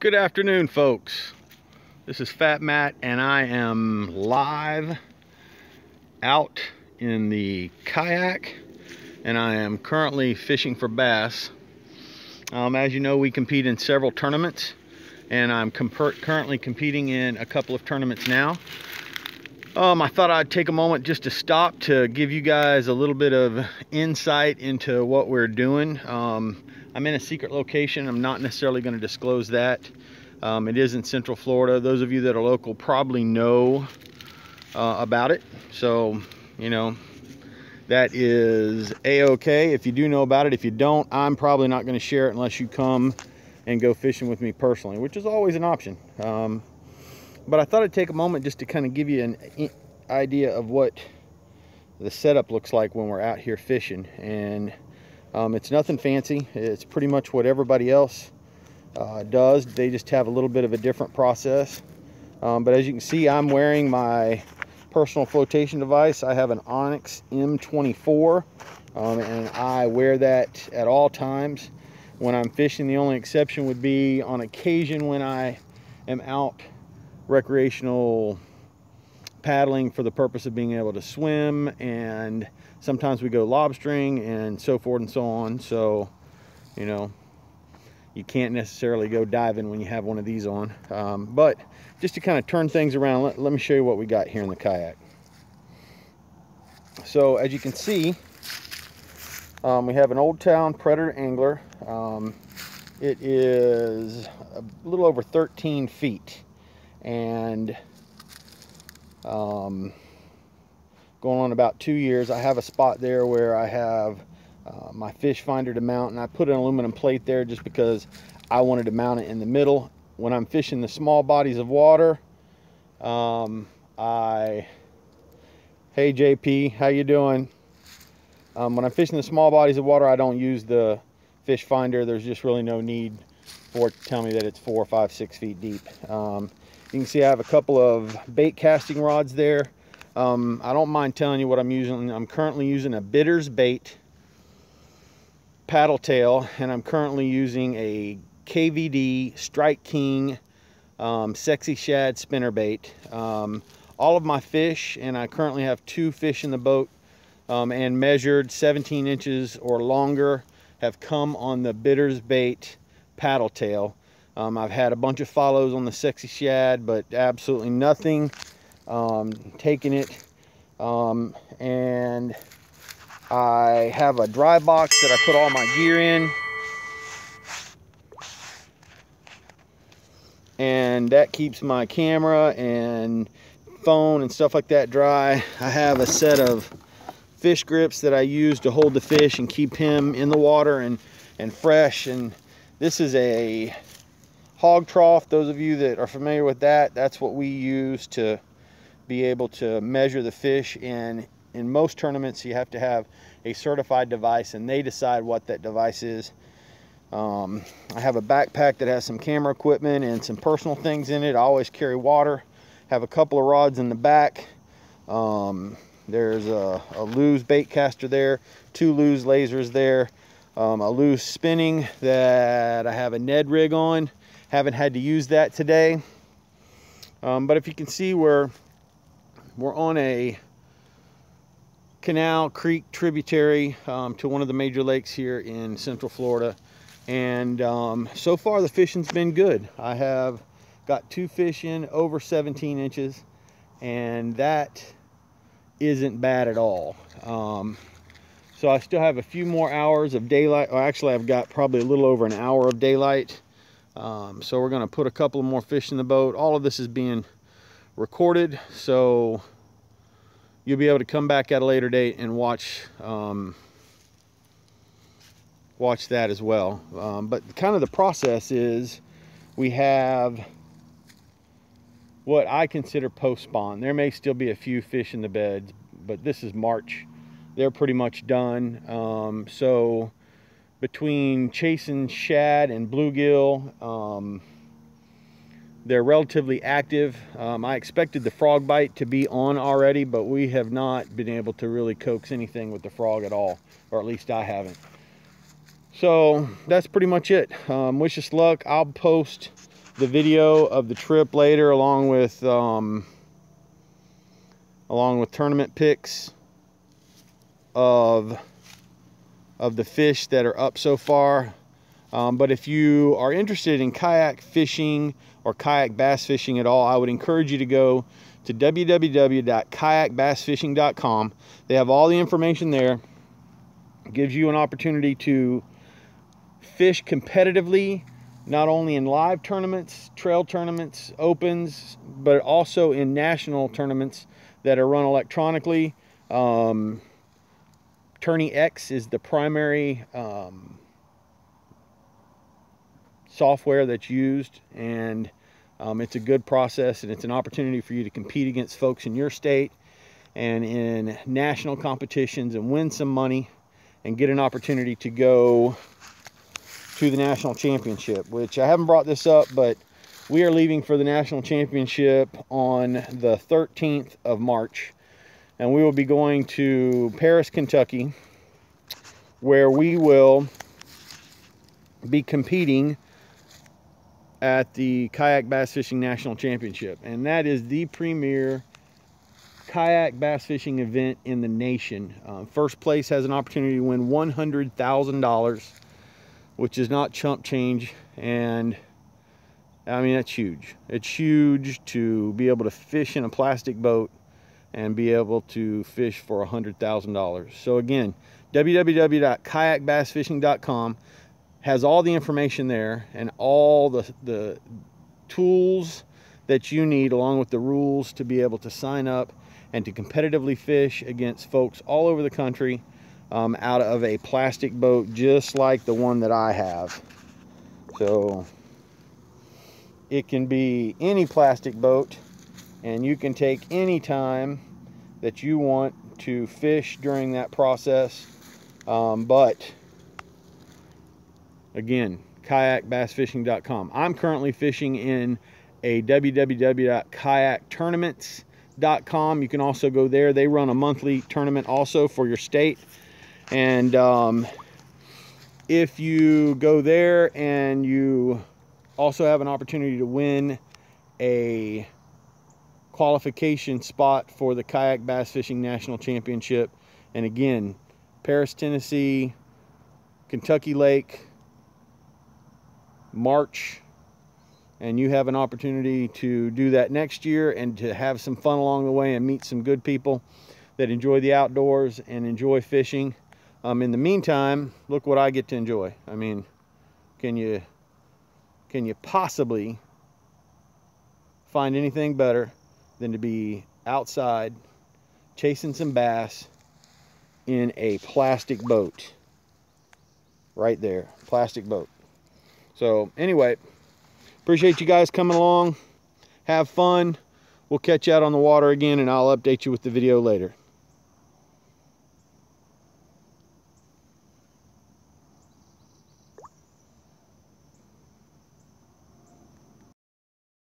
Good afternoon, folks. This is Fat Matt, and I am live out in the kayak, and I am currently fishing for bass. As you know, we compete in several tournaments, and I'm currently competing in a couple of tournaments now. I thought I'd take a moment just to stop to give you guys a little bit of insight into what we're doing. I'm in a secret location. I'm not necessarily going to disclose that. It is in Central Florida. Those of you that are local probably know about it. So, you know, that is a-okay if you do know about it. If you don't, I'm probably not going to share it unless you come and go fishing with me personally, which is always an option. But I thought I'd take a moment just to kind of give you an idea of what the setup looks like when we're out here fishing. And it's nothing fancy. It's pretty much what everybody else does. They just have a little bit of a different process. But as you can see, I'm wearing my personal flotation device. I have an Onyx M24, and I wear that at all times when I'm fishing. The only exception would be on occasion when I am out recreational paddling for the purpose of being able to swim, and sometimes we go lobstering and so forth and so on. So, you know, you can't necessarily go diving when you have one of these on. But just to kind of turn things around, let me show you what we got here in the kayak. So as you can see, we have an Old Town Predator Angler. It is a little over 13 feet. And going on about 2 years. I have a spot there where I have my fish finder to mount, and I put an aluminum plate there just because I wanted to mount it in the middle. When I'm fishing the small bodies of water, hey JP, how you doing? When I'm fishing the small bodies of water, I don't use the fish finder. There's just really no need for it to tell me that it's 4, 5, 6 feet deep. You can see I have a couple of bait casting rods there. I don't mind telling you what I'm using. I'm currently using a Bitters bait paddle tail, and I'm currently using a KVD Strike King Sexy Shad spinner bait. All of my fish, and I currently have 2 fish in the boat, and measured 17 inches or longer, have come on the Bitters bait paddle tail. I've had a bunch of follows on the Sexy Shad, but absolutely nothing taking it. And I have a dry box that I put all my gear in, and that keeps my camera and phone and stuff like that dry. I have a set of fish grips that I use to hold the fish and keep him in the water and fresh. And this is a hog trough. Those of you that are familiar with that, that's what we use to be able to measure the fish. And in most tournaments, you have to have a certified device, and they decide what that device is. I have a backpack that has some camera equipment and some personal things in it. I always carry water. Have a couple of rods in the back. There's a Lew's bait caster there, 2 Lew's lasers there, a Lew's spinning that I have a Ned rig on. Haven't had to use that today. But if you can see, we're on a canal creek tributary to one of the major lakes here in Central Florida. And so far the fishing's been good. I have got 2 fish in over 17 inches, and that isn't bad at all. So I still have a few more hours of daylight. Or actually, I've got probably a little over an hour of daylight. So we're going to put a couple of more fish in the boat. All of this is being recorded, so you'll be able to come back at a later date and watch that as well. But kind of the process is, we have what I consider post-spawn. There may still be a few fish in the beds, but this is March. They're pretty much done. So between chasing shad and bluegill, they're relatively active. I expected the frog bite to be on already, but we have not been able to really coax anything with the frog at all, or at least I haven't. So that's pretty much it. Wish us luck. I'll post the video of the trip later, along with tournament pics of the fish that are up so far. But if you are interested in kayak fishing or kayak bass fishing at all, I would encourage you to go to www.kayakbassfishing.com. They have all the information there. It gives you an opportunity to fish competitively, not only in live tournaments, trail tournaments, opens, but also in national tournaments that are run electronically. Tourney X is the primary software that's used, and it's a good process, and it's an opportunity for you to compete against folks in your state and in national competitions and win some money and get an opportunity to go to the national championship, which I haven't brought this up, but we are leaving for the national championship on the 13th of March, and we will be going to Paris, Kentucky, where we will be competing at the Kayak Bass Fishing National Championship, and that is the premier kayak bass fishing event in the nation. First place has an opportunity to win $100,000, which is not chump change, and I mean, that's huge. It's huge to be able to fish in a plastic boat and be able to fish for $100,000. So again, www.kayakbassfishing.com has all the information there and all the tools that you need, along with the rules to be able to sign up and to competitively fish against folks all over the country out of a plastic boat just like the one that I have. So it can be any plastic boat, and you can take any time that you want to fish during that process. But again, kayakbassfishing.com. I'm currently fishing in a www.kayaktournaments.com. You can also go there. They run a monthly tournament also for your state. And if you go there, and you also have an opportunity to win a qualification spot for the Kayak Bass Fishing National Championship. And again, Paris, Tennessee, Kentucky Lake, March, and you have an opportunity to do that next year and to have some fun along the way and meet some good people that enjoy the outdoors and enjoy fishing. In the meantime, look what I get to enjoy. I mean, can you possibly find anything better than to be outside chasing some bass in a plastic boat? Right there, plastic boat. So anyway, appreciate you guys coming along. Have fun. We'll catch you out on the water again, and I'll update you with the video later.